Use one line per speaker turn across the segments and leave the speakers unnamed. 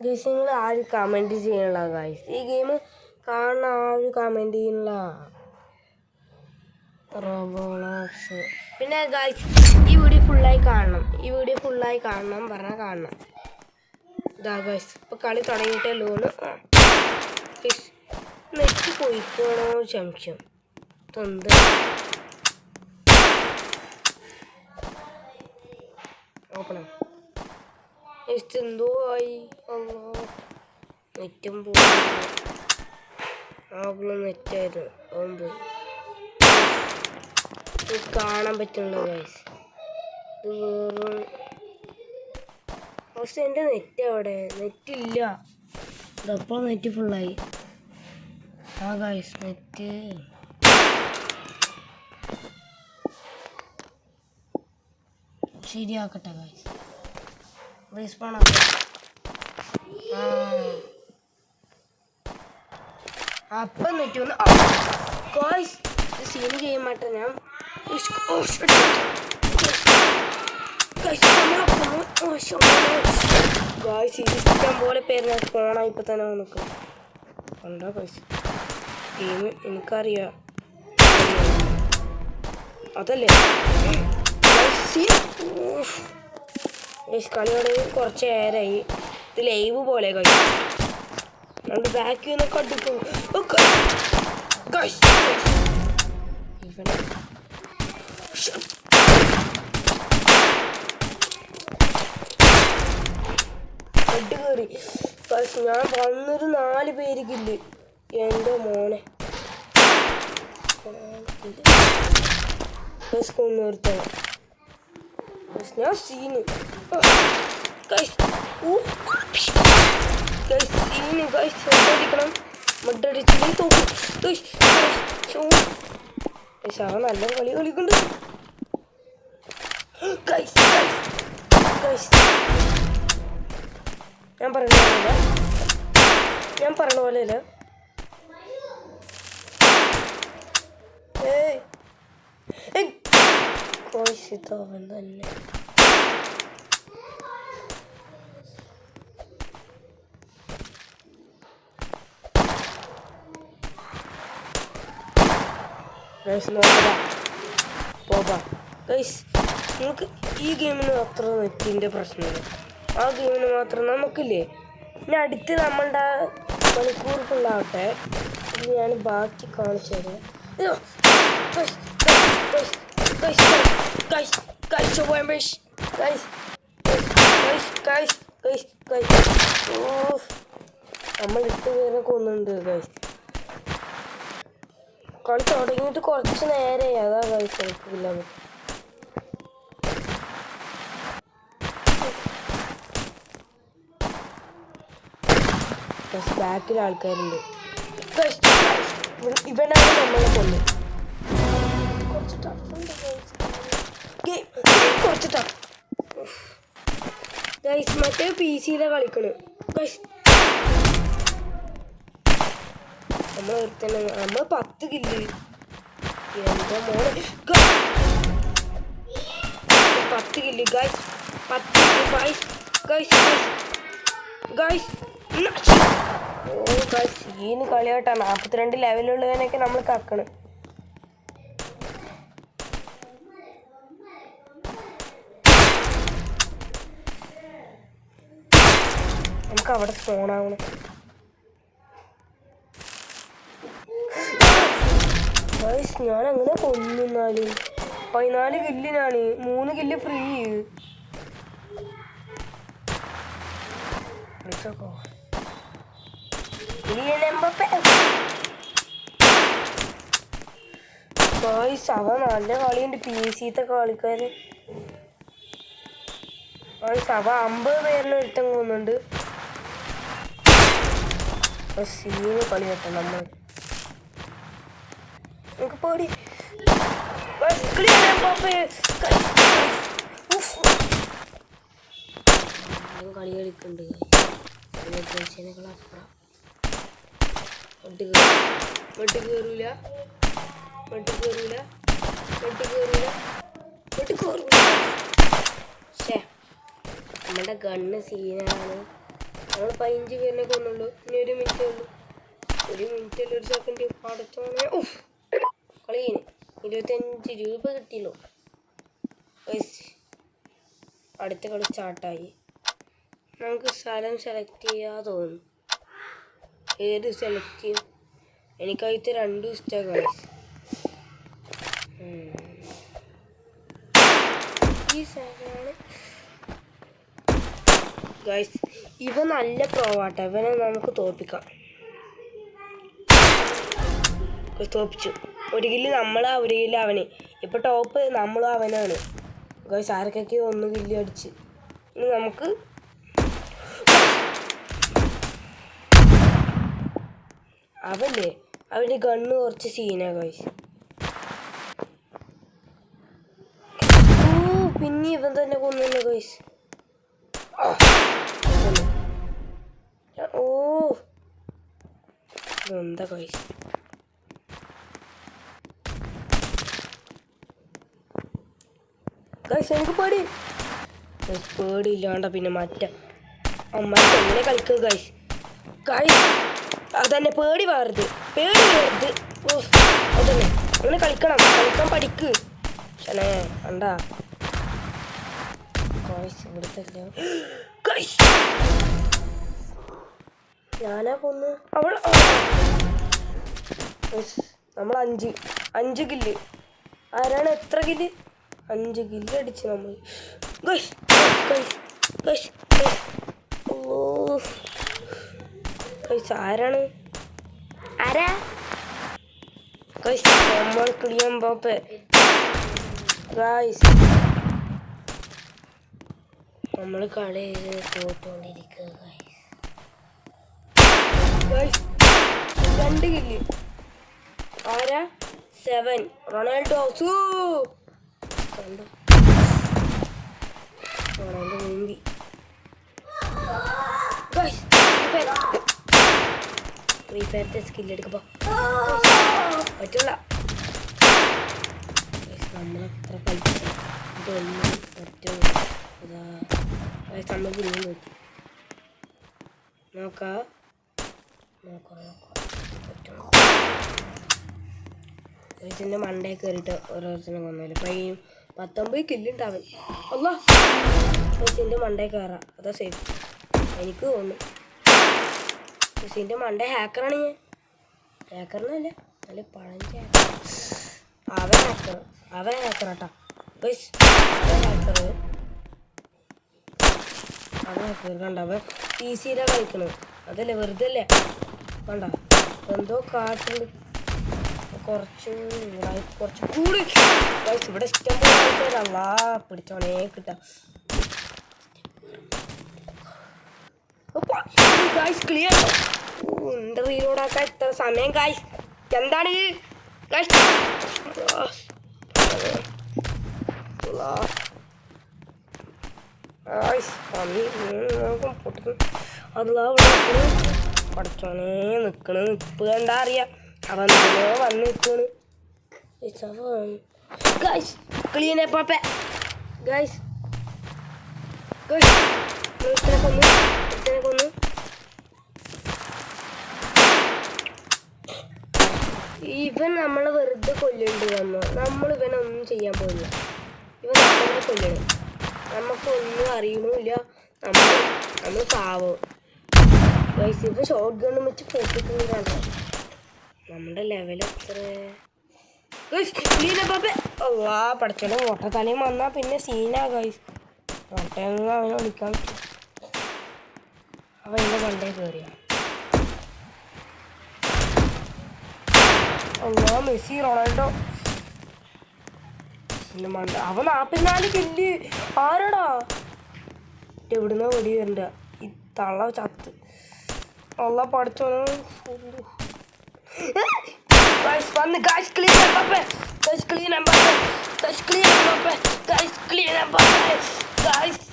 Guys നിങ്ങൾ ആരും comment ചെയ്യണില്ല ഗൈസ്. ഈ ഗെയിം കാണുന്ന ആരും കമൻറ്റ് ചെയ്യണില്ല. റോബോളോക്സ്. പിന്നെ ഗൈസ് ഈ വീഡിയോ ഫുള്ളായി കാണണം പറഞ്ഞാൽ കാണണം. ഇതാ ഗൈസ് ഇപ്പോൾ കളി തുടങ്ങിയിട്ടേ ലോണ് നെറ്റ് പോയിക്കോണോ സംശയം. തൊന്ത് ഓപ്പണം എന്തോ ആയി. നെറ്റും പോയി. നെറ്റായിരുന്നു അവൻ പോയി. ഇത് കാണാൻ പറ്റുന്നുണ്ടോ ഗൈസ്? ഇത് വേറെ പക്ഷെ എൻ്റെ നെറ്റ് അവിടെ നെറ്റില്ല. ഇതപ്പോൾ നെറ്റ് ഫുള്ളായി. ആ ഗൈസ് നെറ്റ് ശരിയാക്കട്ടെ ഗൈസ്. റീസ്പോൺ അപ്പം നെറ്റ് വന്ന് ഗൈസ് സീന് ചെയ്യുമാട്ടെ ഞാൻ ഇഷ്ടം പോലെ പേര് ഞാൻ ഫോണായി ഇപ്പം തന്നെ നിൽക്കും. കണ്ടോ ഗൈസ് ഗെയിം എനിക്കറിയാം അതല്ലേ കളിയോടെ കുറച്ച് നേരമായി. ഇത് ലൈവ് പോലെ കഴിയും. രണ്ട് ബാക്കിൽ നിന്നൊക്കെ അടിക്കും. അടി കയറി ഞാൻ വന്നൊരു 4 പേരിക്കില്ല. എൻ്റെ മോനെ നിർത്തണം ഞാൻ സീന് അടിക്കണം. മഡടിച്ചിട്ട് തോക്കും. നല്ല കളി കളിക്കുന്നുണ്ട്. ഞാൻ പറഞ്ഞ പോലെയല്ല. കോശിത്തവൻ തന്നെ നമുക്ക് ഈ ഗെയിമിന് അത്ര നെറ്റിൻ്റെ പ്രശ്നമില്ല. ആ ഗെയിമിന് മാത്രം നമുക്കില്ലേ. ഇനി അടുത്ത് നമ്മളുടെ മണിക്കൂർ ഫുള്ളാവട്ടെ. ഇത് ഞാൻ ബാക്കി കാണിച്ചു തരാം. നമ്മൾ 8 പേരെ കൊന്നുണ്ട് ഗൈസ്. കളി തുടങ്ങിയിട്ട് കുറച്ച് നേരമായി. അതാ ഗൈസ് എനിക്കില്ല. ബാക്കിൽ ആൾക്കാരുണ്ട്. ഇവനാണ് നമ്മളെ കൊല്ലും. കുറച്ച് ടഫുണ്ട് കുറച്ച് ടഫ് ഗൈസ്. മറ്റേ PC-യിലെ കളിക്കണ് ഗൈസ്. നമ്മൾ 10 കില്ല്. എൻ്റെ മോനെ 10 കില്ല് ഗൈസ്. 10 ഗൈസ്. ഓ ഗൈസ് സീന് കളിയാട്ടാ. 42 ലെവലുള്ളതിനൊക്കെ നമ്മൾ കക്കണം. നമുക്ക് അവിടെ സ്പോണാവണം. ഗൈസ് ഞാൻ അങ്ങനെ കൊല്ലുന്നാലും 14 കില്ലിനാണ്. 3 കില്ല് ഫ്രീ. വിളിച്ചോക്കോ ഗൈസ്. അവ നല്ല കളിയുണ്ട്. PC-ത്തെ കളിക്കാര് ഗൈസ്. അവ 50 പേരിന് ഒരുത്തം കൊന്നുണ്ട്. സീന് കളി കേട്ടോ. നമുക്ക് പേടി കളി കളിക്കുന്നുണ്ട്. നമ്മുടെ ഗണ്ണ് സീനാണ്. നമ്മൾ 15 പേരിനെ കൊന്നുള്ളൂ. ഇനി 1 മിനിറ്റേ ഉള്ളൂ. 1 മിനിറ്റിൽ 1 സെക്കൻഡ് പഠിച്ചോണേ. ഓഫ് കളീന് 25 രൂപ കിട്ടിയല്ലോ. അടുത്ത കളി സ്റ്റാർട്ടായി. നമുക്ക് സ്ഥലം സെലക്ട് ചെയ്യാൻ തോന്നുന്നു. ഏത് സെലക്ട് ചെയ്യും? എനിക്കതിലത്തെ 2 ഇഷ്ടമാണ് ഗൈസ്. ഈ സ്ഥലമാണ് ഗൈസ്. ഇവ നല്ല പ്രോവാട്ടോ. ഇവനെ നമുക്ക് തോൽപ്പിക്കാം. തോൽപ്പിച്ചു. 1 കില്ല് നമ്മളാ, 1 കില്ല് അവന്. ഇപ്പം ടോപ്പ് നമ്മളും അവനാണ് ഗൈസ്. ആർക്കൊക്കെ 1 കില്ല് അടിച്ച്. ഇനി നമുക്ക് അവല്ലേ, അവൻ്റെ ഗണ്ണ് കുറച്ച് സീനാ ഗൈസ്. പിന്നെ ഇവൻ തന്നെ കൊന്നു ഗൈസ്. ഓ എന്താ ഗൈസ്. ഗൈസ് എനിക്ക് പേടിയില്ലാണ്ട പിന്നെ മറ്റേ അമ്മക്ക് എങ്ങനെ കളിക്കുക ഗൈസ്. ഗൈസ് അതന്നെ, പേടി വേറത്. അതന്നെ അങ്ങനെ കളിക്കണം. കളിക്കാൻ പഠിക്ക്. ശനേ കണ്ടാ ഗൈസ്. ഇവിടുത്തെ ഗൈസ് ഞാനാ കൊന്ന് അവൾ. നമ്മൾ 5 കില്ല്. ആരാണ് എത്ര കില്ല്? 5 കില്ല് അടിച്ച് നമ്മൾ ഗൈസ്. ആരാണ് ഗൈസ്? നമ്മൾ കിളിയൻ പാപ്പ ഗൈസ്. നമ്മൾ കളി തോറ്റുകൊണ്ടിരിക്കുക ഗൈസ്. 2 കില്ല്. ആരാ? 7 റൊണാൾഡോ. കണ്ടോ റൊണാൾഡോ മുമ്പി ഗൈസ്. ഫ്രീ ഫയറിന്റെ സ്കില്ല് എടുക്കുമ്പോ പറ്റില്ല. നമ്മളത്ര കളിച്ചു ഇതൊന്നും പറ്റും. നമ്മൾ പിന്നെ നോക്കി നോക്കാം. ഇതിൻ്റെ മണ്ടയിൽ കയറിയിട്ട് ഓരോരുത്തരും കൊന്നല്ലേ. 19 കില്ലുണ്ടാവൻ. അല്ല ഇതിൻ്റെ മണ്ടയിൽ കയറാം. അതാ സേഫ് എനിക്ക് തോന്നുന്നു. ഇതിൻ്റെ മണ്ട ഹാക്കറാണ് ഞാൻ. ഹാക്കറിനല്ല, നല്ല പഴഞ്ച ഹാക്കർ. അവൻ ഹാക്കറാട്ടാ. അവൻ ഹാക്കർ കണ്ട. അവൻ PC കളിക്കണത്. അതല്ലേ വെറുതെ അല്ലേ കണ്ട. എന്തോ കാട്ടുണ്ട്. കുറച്ച് കൂടി ഇവിടെ ഇഷ്ടം പോലെ അല്ലാ പിടിച്ചോണേ കിട്ടാം. ക്ലിയർ. എന്താ റീലോഡാക്കാൻ ഇത്ര സമയം ഗായ്സ്? എന്താണ് പഠിച്ചോനെ നിക്കണ്. ഇപ്പൊ എന്താ അറിയാ അവൻ വന്ന് നിൽക്കണ് ഗായ്സ്. ക്ലീനെ പാപ്പ ഗായ്സ്. കൊന്നു. ഇവൻ നമ്മളെ വെറുതെ കൊല്ലുണ്ട്. നമ്മൾ ഇവനൊന്നും ചെയ്യാൻ പോകില്ല. ഇവൻ നമ്മളെ കൊല്ലണം. നമുക്കൊന്നും അറിയണമില്ല. നമ്മൾ പാവോ ഗൈസ്. ഇവ ഷോർട്ട് ഗണ്ണും വെച്ച് പൊട്ടിക്കുന്നതാണ്. നമ്മുടെ ലെവൽ എത്ര പഠിച്ചോളൂ. ഓട്ടത്തലയും വന്നാൽ പിന്നെ സീനാ ഗൈസ്. ഓട്ടയൊന്നും അവനെ വിളിക്കാൻ പറ്റും. അവൻ എൻ്റെ മണ്ടേ കയറിയ മെസ്സി റൊണാൾഡോ പിന്നെ മണ്ട. അവൻ 44 കില്ല്. ആരാടാ എവിടുന്ന വെടി വരണ്ട? ഈ തള്ള ചത്ത് ഉള്ള പഠിച്ചോളൂ. വന്ന് guys Kylian Mbappe. Guys Kylian Mbappe. Guys Kylian Mbappe. Guys Kylian Mbappe. Guys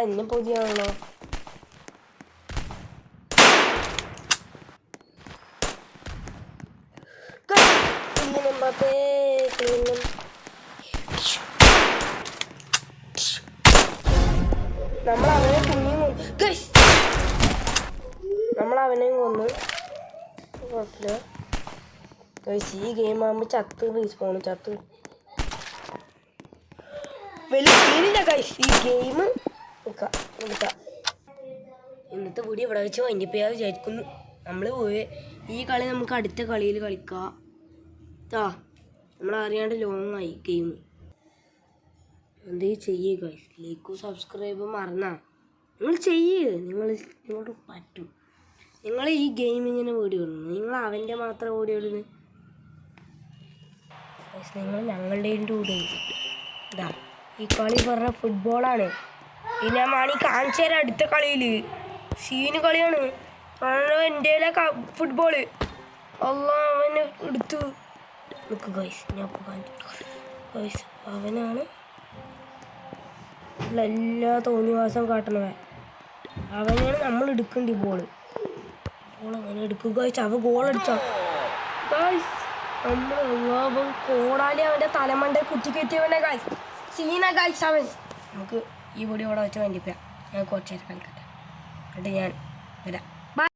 എന്നെ പുതിയാണല്ലോ. Kylian Mbappe. ക്ലീൻ നമ്മളവനെ പിന്നെയും കൊന്നു ഗൈസ്. നമ്മളവനെയും കൊന്നു. കുഴപ്പമില്ല ഗൈസ്. ഈ ഗെയിം ആകുമ്പോൾ ചത്ത് റീസ്പോണ് ചത്ത് വലിയ സീനില്ല ഗൈസ്. ഈ ഗെയിം എടുക്കാം. ഇന്നത്തെ വീഡിയോ ഇവിടെ വെച്ച് വൈൻഡപ്പ് ചെയ്യാൻ വിചാരിക്കുന്നു. നമ്മൾ പോയി ഈ കളി നമുക്ക് അടുത്ത കളിയിൽ കളിക്കാം. നമ്മളറിയാണ്ട് ലോങ് ആയി ഗെയിം. എന്തേ ചെയ്യേ ഗൈസ്. ലൈക്കും സബ്സ്ക്രൈബും മറന്നാ നിങ്ങൾ ചെയ്യേ. നിങ്ങളോട് പറ്റും. നിങ്ങൾ ഈ ഗെയിം ഇങ്ങനെ വീഡിയോ ഇടുന്നു. നിങ്ങൾ അവൻ്റെ മാത്രം വീഡിയോ ഇടുന്നു. നിങ്ങൾ ഞങ്ങളുടെ കൂടെ ഇതാ ഈ കളി പറഞ്ഞ ഫുട്ബോളാണ്. ഇനി ഞാൻ വേണമെങ്കിൽ കാണിച്ചു തരാം. അടുത്ത കളിയിൽ സീന് കളിയാണ്. എൻ്റെ ഫുട്ബോള് അവന് എടുത്തു നിൽക്കുക ഗൈസ്. ഞാൻ ഇപ്പോൾ കാണിച്ചു ഗൈസ്. അവനാണ് എല്ലാ തോന്നിവാസം കാട്ടണവൻ. അവനെയാണ് നമ്മൾ എടുക്കേണ്ട ബോള്. അങ്ങനെ എടുക്കുക ഗൈസ്. അവൻ ഗോളടിച്ചോ ഗൈസ്. നമ്മൾ അവൻ കോടാലി അവൻ്റെ തലമണ്ട കുത്തിക്കയറ്റിയവനെ ഗൈസ്. സീന ഗൈസ് അവൻ. നമുക്ക് ഈ വീഡിയോ ഇവിടെ വെച്ച് വേണ്ടിപ്പോയാം. ഞാൻ കുറച്ച് നേരം കളിക്കട്ടെ എന്നിട്ട് ഞാൻ വരാം.